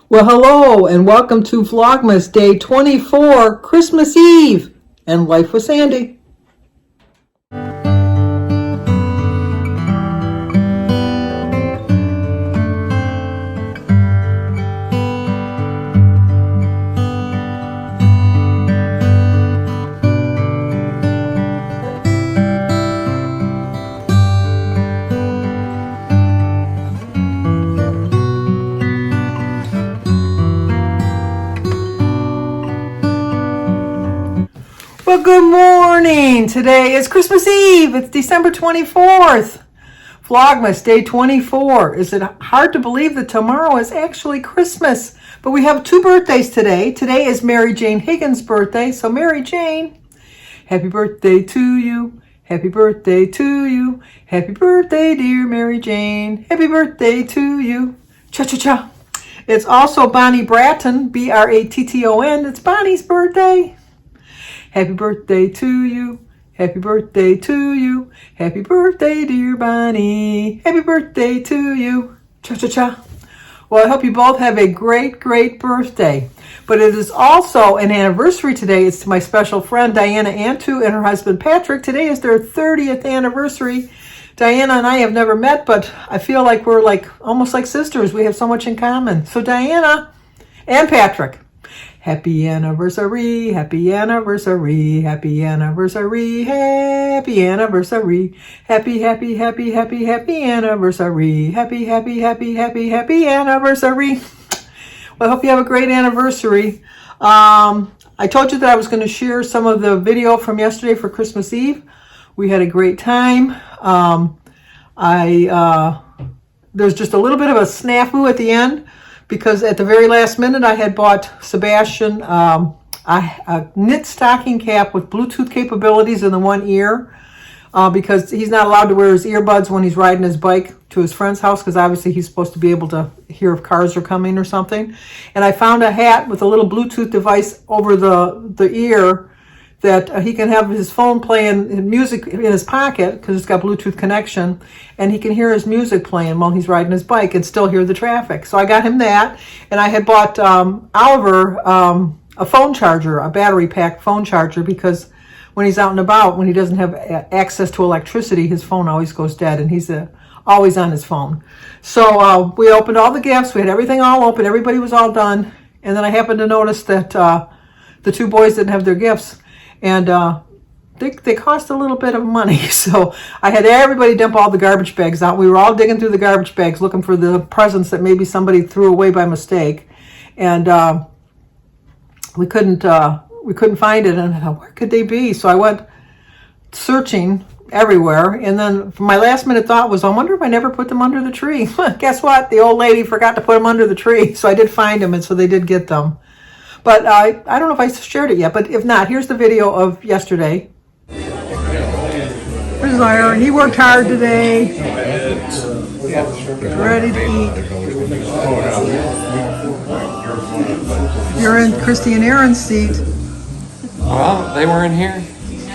Well, hello and welcome to Vlogmas Day 24, Christmas Eve, and Life with Sandy. Well, good morning. Today is Christmas Eve. It's December 24th. Vlogmas Day 24. Is it hard to believe that tomorrow is actually Christmas? But we have two birthdays today. Today is Mary Jane Higgins' birthday. So Mary Jane, happy birthday to you. Happy birthday to you. Happy birthday, dear Mary Jane. Happy birthday to you. Cha-cha-cha. It's also Bonnie Bratton, B-R-A-T-T-O-N. It's Bonnie's birthday. Happy birthday to you. Happy birthday to you. Happy birthday, dear Bonnie. Happy birthday to you. Cha-cha-cha. Well, I hope you both have a great, great birthday. But it is also an anniversary today. It's to my special friend, Diana Antu, and her husband, Patrick. Today is their 30th anniversary. Diana and I have never met, but I feel like we're almost like sisters. We have so much in common. So Diana and Patrick, happy anniversary, happy anniversary, happy anniversary, happy anniversary, happy, happy, happy, happy, happy anniversary, happy, happy, happy, happy, happy anniversary. Well, I hope you have a great anniversary. I told you that I was going to share some of the video from yesterday for Christmas Eve. We had a great time. There's just a little bit of a snafu at the end, because at the very last minute I had bought Sebastian a knit stocking cap with Bluetooth capabilities in the one ear, because he's not allowed to wear his earbuds when he's riding his bike to his friend's house, because obviously he's supposed to be able to hear if cars are coming or something. And I found a hat with a little Bluetooth device over the ear that he can have his phone playing music in his pocket, because it's got Bluetooth connection, and he can hear his music playing while he's riding his bike and still hear the traffic. So I got him that, and I had bought Oliver a phone charger, a battery pack phone charger, because when he's out and about, when he doesn't have access to electricity, his phone always goes dead, and he's always on his phone. So we opened all the gifts. We had everything all open. Everybody was all done. And then I happened to notice that the two boys didn't have their gifts. And they cost a little bit of money. So I had everybody dump all the garbage bags out. We were all digging through the garbage bags looking for the presents that maybe somebody threw away by mistake. And we couldn't find it. And I thought, where could they be? So I went searching everywhere. And then my last minute thought was, I wonder if I never put them under the tree. Guess what? The old lady forgot to put them under the tree. So I did find them, and so they did get them. But I don't know if I shared it yet, but if not, here's the video of yesterday. Here's Aaron. He worked hard today. He's ready to eat. You're in Christy and Aaron's seat. Well, they were in here.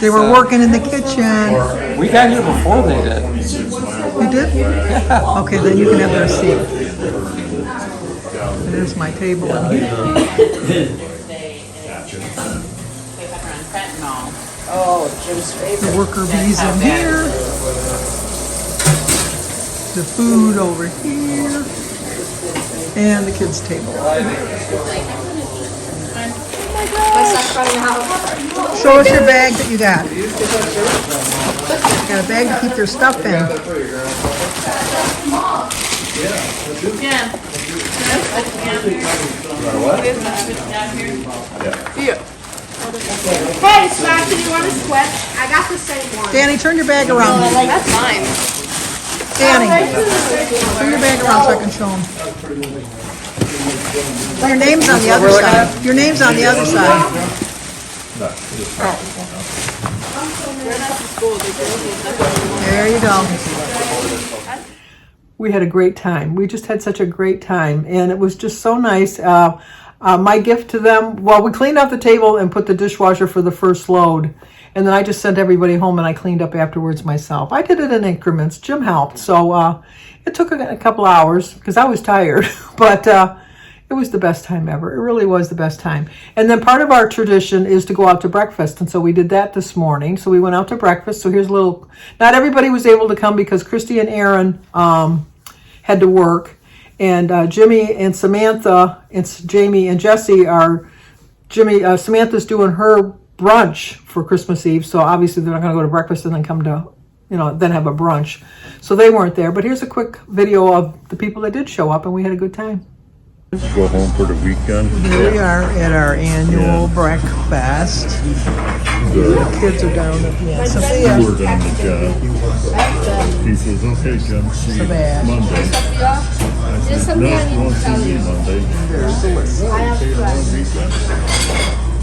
They were working in the kitchen. We got here before they did. You did? Yeah. Okay, then you can have their seat. There's my table in here. The worker bees in here. The food over here. And the kids' table. Show us your bag that you got. Got a bag to keep their stuff in. Yeah. Hey, Scott, do you want a sweat? I got the same one. Danny, turn your bag around. That's mine. Danny, turn your bag around so I can show them. Your name's on the other side. Your name's on the other side. There you go. We had a great time. We just had such a great time, and it was just so nice. My gift to them, well, we cleaned out the table and put the dishwasher for the first load, and then I just sent everybody home and I cleaned up afterwards myself. I did it in increments. Jim helped, so it took a couple hours because I was tired, but It was the best time ever. It really was the best time. And then part of our tradition is to go out to breakfast. And so we did that this morning. So we went out to breakfast. So here's a little, not everybody was able to come because Christy and Aaron had to work. And Jimmy and Samantha and Jamie and Jesse are, Samantha's doing her brunch for Christmas Eve. So obviously they're not going to go to breakfast and then come to, then have a brunch. So they weren't there. But here's a quick video of the people that did show up, and we had a good time. Go home for the weekend. Here we are at our annual breakfast. The kids are down at the end. Sophia. We're done the job. He says, okay, Jim, see you Monday. I said, no, you won't see me Monday.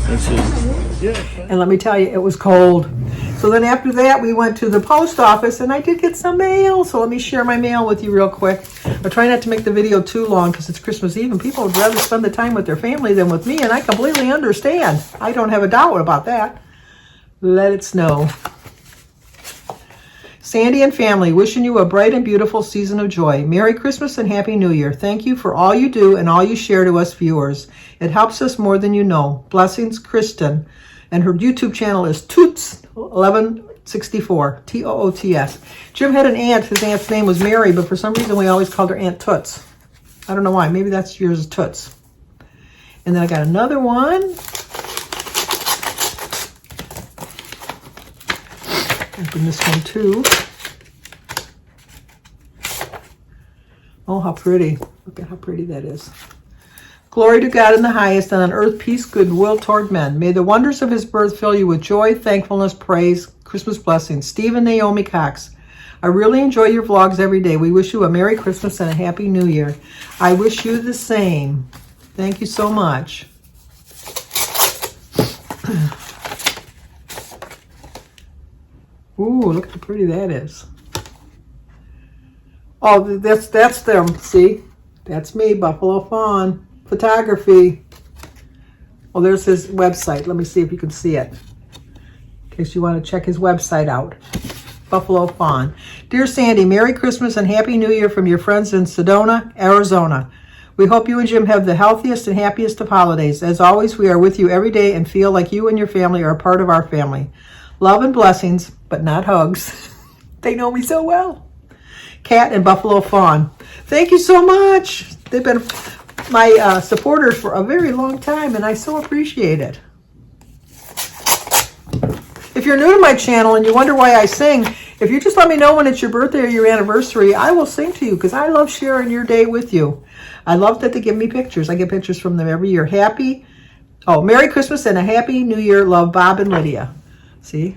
I said, yeah. And let me tell you, it was cold. So then after that, we went to the post office, and I did get some mail. So let me share my mail with you real quick. I try not to make the video too long because it's Christmas Eve, and people would rather spend the time with their family than with me, and I completely understand. I don't have a doubt about that. Let it snow. Sandy and family, wishing you a bright and beautiful season of joy. Merry Christmas and Happy New Year. Thank you for all you do and all you share to us viewers. It helps us more than you know. Blessings, Kristen. And her YouTube channel is Toots1164, Toots. Jim had an aunt. His aunt's name was Mary, but for some reason we always called her Aunt Toots. I don't know why. Maybe that's yours, Toots. And then I got another one. Open this one too. Oh, how pretty. Look at how pretty that is. Glory to God in the highest, and on earth peace, goodwill toward men. May the wonders of his birth fill you with joy, thankfulness, praise, Christmas blessings. Steve and Naomi Cox. I really enjoy your vlogs every day. We wish you a Merry Christmas and a Happy New Year. I wish you the same. Thank you so much. Ooh, look how pretty that is. Oh, that's them. See? That's me, Buffalo Fawn. Photography. Well, there's his website. Let me see if you can see it, in case you want to check his website out. Buffalo Fawn. Dear Sandy, Merry Christmas and Happy New Year from your friends in Sedona, Arizona. We hope you and Jim have the healthiest and happiest of holidays. As always, we are with you every day and feel like you and your family are a part of our family. Love and blessings, but not hugs. They know me so well. Cat and Buffalo Fawn. Thank you so much. They've been my supporters for a very long time, and I so appreciate it. If you're new to my channel and you wonder why I sing, if you just let me know when it's your birthday or your anniversary, I will sing to you because I love sharing your day with you. I love that they give me pictures. I get pictures from them every year. Merry Christmas and a Happy New Year. Love, Bob and Lydia. See?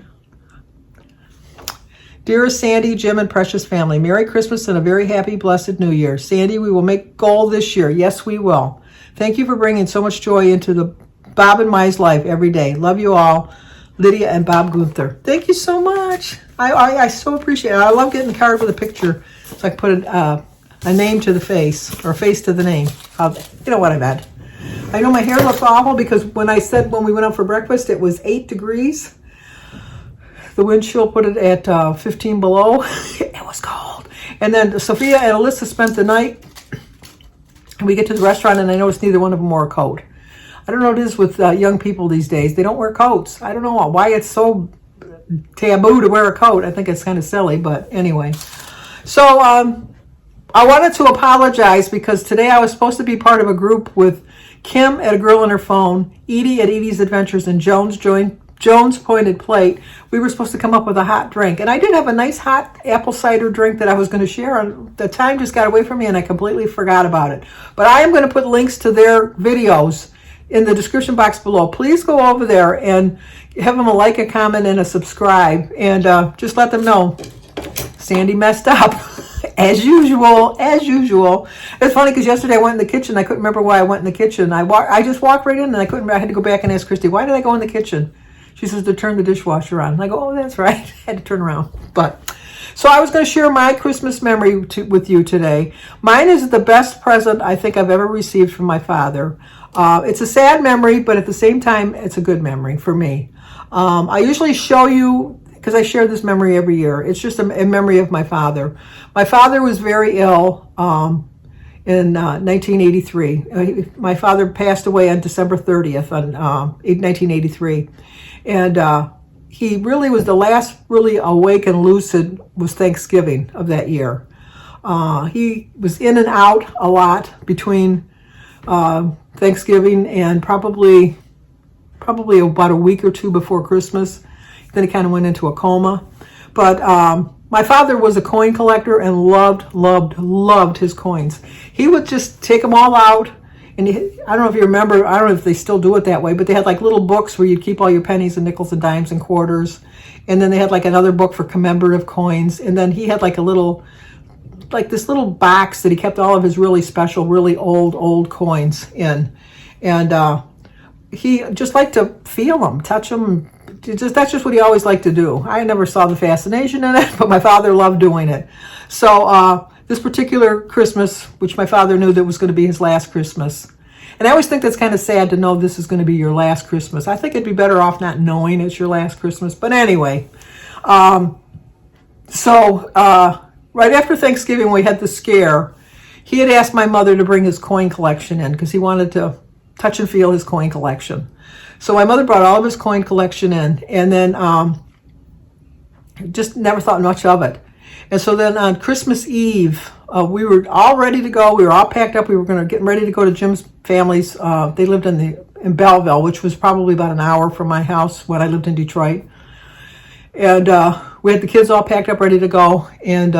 Dearest Sandy, Jim, and precious family, Merry Christmas and a very happy, blessed New Year. Sandy, we will make gold this year. Yes, we will. Thank you for bringing so much joy into the Bob and Mai's life every day. Love you all, Lydia and Bob Gunther. Thank you so much. I so appreciate it. I love getting the card with a picture so I can put a name to the face or a face to the name. You know what I meant. I know my hair looks awful because when we went out for breakfast, it was 8 degrees. The wind chill put it at 15 below. It was cold. And then Sophia and Alyssa spent the night. We get to the restaurant, and I noticed neither one of them wore a coat. I don't know what it is with young people these days. They don't wear coats. I don't know why it's so taboo to wear a coat. I think it's kind of silly, but anyway. So I wanted to apologize because today I was supposed to be part of a group with Kim at A Girl on Her Phone, Edie at Edie's Adventures, and Joan's Pointed Plate. We were supposed to come up with a hot drink. And I did have a nice hot apple cider drink that I was going to share. And the time just got away from me and I completely forgot about it. But I am going to put links to their videos in the description box below. Please go over there and have them a like, a comment, and a subscribe. And just let them know Sandy messed up. As usual. It's funny because yesterday I went in the kitchen. I couldn't remember why I went in the kitchen. I just walked right in and I had to go back and ask Christy, why did I go in the kitchen? She says to turn the dishwasher on. And I go, oh, that's right. I had to turn around. So I was going to share my Christmas memory with you today. Mine is the best present I think I've ever received from my father. It's a sad memory, but at the same time, it's a good memory for me. I usually show you, because I share this memory every year. It's just a memory of my father. My father was very ill in 1983. My father passed away on December 30th on 1983. And he really was the last really awake and lucid was Thanksgiving of that year. He was in and out a lot between Thanksgiving and probably about a week or two before Christmas. Then he kind of went into a coma. But my father was a coin collector and loved his coins. He would just take them all out. And I don't know if you remember, I don't know if they still do it that way, but they had like little books where you'd keep all your pennies and nickels and dimes and quarters. And then they had like another book for commemorative coins. And then he had like this little box that he kept all of his really special, really old coins in. And he just liked to feel them, touch them. That's just what he always liked to do. I never saw the fascination in it, but my father loved doing it. So this particular Christmas, which my father knew that was going to be his last Christmas. And I always think that's kind of sad to know this is going to be your last Christmas. I think it'd be better off not knowing it's your last Christmas. But anyway, right after Thanksgiving, we had the scare. He had asked my mother to bring his coin collection in because he wanted to touch and feel his coin collection. So my mother brought all of his coin collection in, and then just never thought much of it. And so then on Christmas Eve, we were all ready to go. We were all packed up. We were going to get ready to go to Jim's family's. They lived in Belleville, which was probably about an hour from my house when I lived in Detroit. And we had the kids all packed up, ready to go. And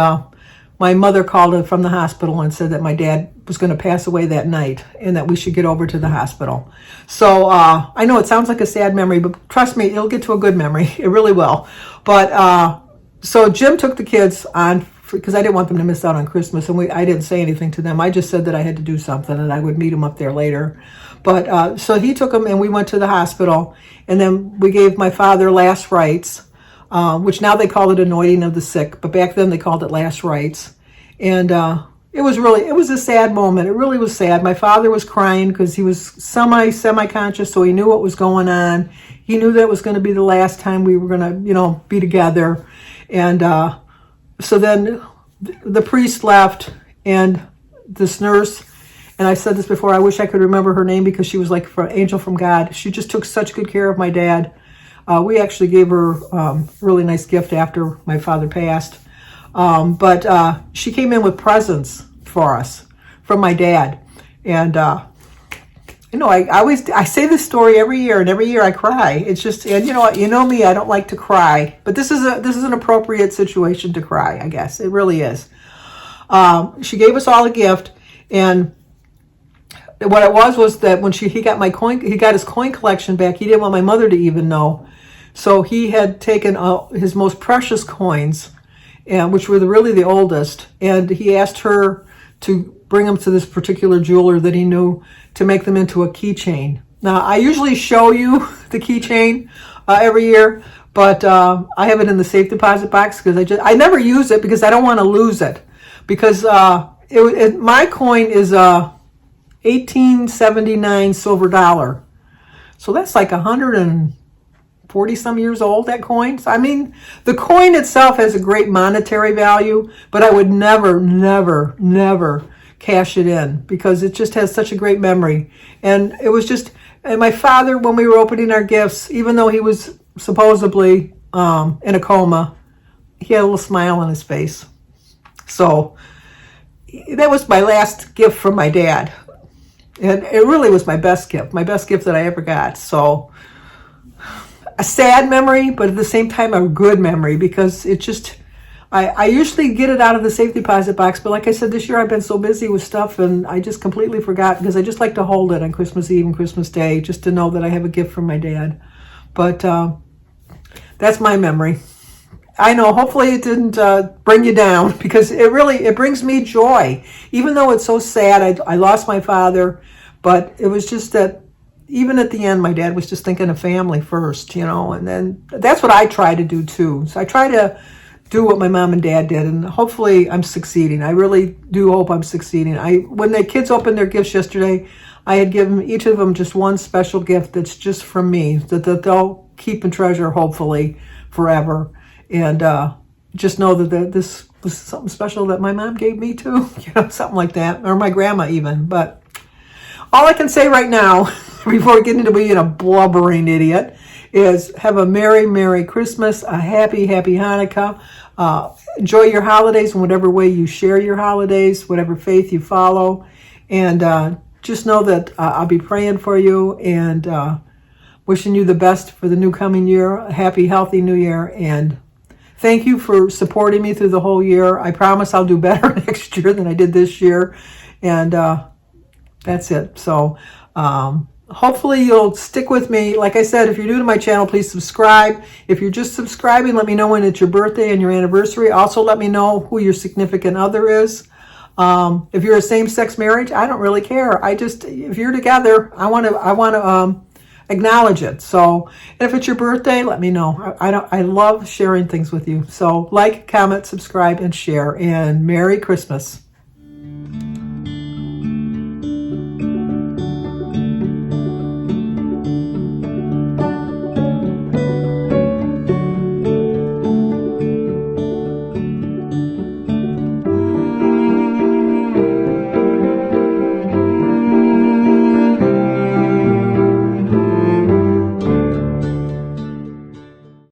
my mother called from the hospital and said that my dad was going to pass away that night and that we should get over to the hospital. So I know it sounds like a sad memory, but trust me, it'll get to a good memory. It really will. But so Jim took the kids on, because I didn't want them to miss out on Christmas, and I didn't say anything to them. I just said that I had to do something and I would meet them up there later. But so he took them and we went to the hospital, and then we gave my father last rites, which now they call it anointing of the sick, but back then they called it last rites. And it was a sad moment. It really was sad. My father was crying because he was semi-conscious, so he knew what was going on. He knew that it was going to be the last time we were going to, be together. And so then the priest left, and this nurse, and I said this before, I wish I could remember her name because she was like an angel from God. She just took such good care of my dad. We actually gave her a really nice gift after my father passed. But she came in with presents for us from my dad. And, I say this story every year, and every year I cry. It's just, and you know me, I don't like to cry, but this is an appropriate situation to cry, I guess. It really is. She gave us all a gift, and what it was that when he got his coin collection back, he didn't want my mother to even know. So he had taken his most precious coins, which were really the oldest, and he asked her to bring them to this particular jeweler that he knew to make them into a keychain. Now, I usually show you the keychain every year, but I have it in the safe deposit box because I never use it because I don't want to lose it. Because my coin is a 1879 silver dollar, so that's like 140 some years old, that coin. So, I mean, the coin itself has a great monetary value, but I would never cash it in because it just has such a great memory. And it was just, and my father, when we were opening our gifts, even though he was supposedly in a coma, he had a little smile on his face. So that was my last gift from my dad. And it really was my best gift that I ever got. So a sad memory, but at the same time a good memory, because it just, I usually get it out of the safe deposit box, but like I said, this year I've been so busy with stuff and I just completely forgot, because I just like to hold it on Christmas Eve and Christmas Day just to know that I have a gift from my dad. But that's my memory. I know, hopefully it didn't bring you down, because it brings me joy. Even though it's so sad, I lost my father, but it was just that even at the end, my dad was just thinking of family first, and then that's what I try to do too. So I try to do what my mom and dad did, and hopefully I'm succeeding. I really do hope I'm succeeding. When the kids opened their gifts yesterday, I had given each of them just one special gift that's just from me, that they'll keep and treasure, hopefully, forever. And just know that this was something special that my mom gave me too, something like that, or my grandma even. But all I can say right now, before we get into being a blubbering idiot, is have a Merry, Merry Christmas, a Happy, Happy Hanukkah. Enjoy your holidays in whatever way you share your holidays, whatever faith you follow. And just know that I'll be praying for you and wishing you the best for the new coming year. A happy, healthy new year. And thank you for supporting me through the whole year. I promise I'll do better next year than I did this year. And that's it. So hopefully you'll stick with me. Like I said, if you're new to my channel, please subscribe. If you're just subscribing, let me know when it's your birthday and your anniversary. Also, let me know who your significant other is. If you're a same-sex marriage, I don't really care. If you're together, I want to acknowledge it. So, and if it's your birthday, let me know. I love sharing things with you. So, like, comment, subscribe, and share. And Merry Christmas.